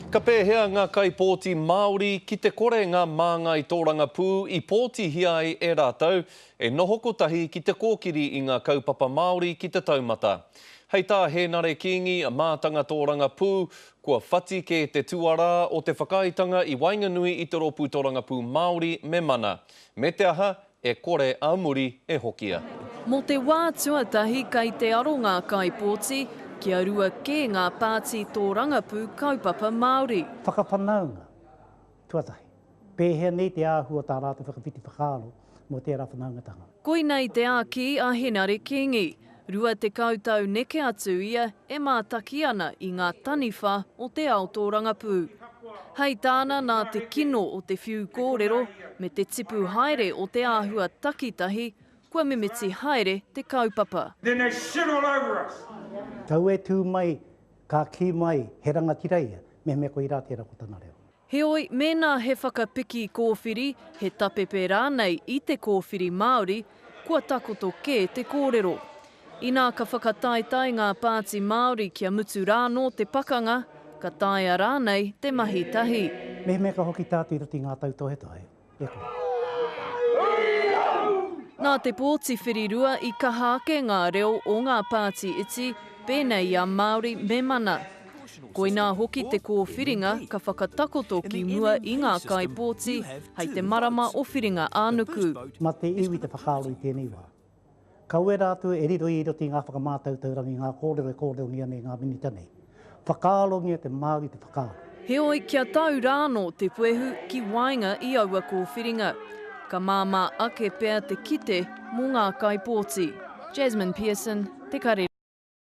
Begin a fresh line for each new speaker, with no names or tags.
Ka pēhea ngā kaipōti Māori ki te kore ngā māngai tōranga pū I pōti hiai e rātou, e noho kotahi ki te kōkiri I ngā kaupapa Māori ki te taumata. Hei tā he nare kingi a mātanga tōranga pū, kua whati ke te tuara o te whakaitanga I Wainganui I te ropu tōranga pū Māori me mana. Me te aha, e kore Aomori e hokia.
Mo te wā tuatahi kei te aronga kaipōti, kia rua ke ngā pāti tōrangapū kaupapa Māori.
Whakapanaunga, tuatahi. Pēhea nei te āhua tā rātou whakawhiti whakaaro mo tērā whanaungatanga.
Koinei te āki a Henare Kingi. Rua te kautau neke atu ia e mātaki ana I ngā taniwha o te ao tōrangapū. Hei tāna nā te kino o te whiu kōrero me te tipu haere o te āhua takitahi, kua mimiti haere te kaupapa.
Then they shit all over us.
Tau e tū mai, ka ki mai, he rangatireia, me koe rā tērā kotana reo.
Heoi, mēnā he whakapiki kōwhiri, he tapepe rānei I te kōwhiri Māori, kua takoto ke te kōrero. Inā ka whakataetai ngā pāti Māori kia mutu rāno te pakanga, ka taea rānei te mahi tahi.
Me ka hoki tātu I roti ngā tautohe tahe. Eko.
Nā te pōti whirirua I kahake ngā reo o ngā pāti iti, pēnei a Māori me mana. Koinā hoki te kōwhiringa ka whakatakoto ki mua I ngā kaipōti, hei te marama o whiringa ānuku.
Ma te iwi te whakaaro I tēnei wā. Kau e rātou e riro I roti ngā whakamātautaurangi, ngā kōrero ngia nei ngā minitane. Whakaaro ngia te Māori te whakaaro.
Heoi kia tau rāno te puehu ki wainga I aua kōwhiringa. Ka māmā ake pēr te kite mō ngā kaipōti. Jasmine Pearson, Te Kare.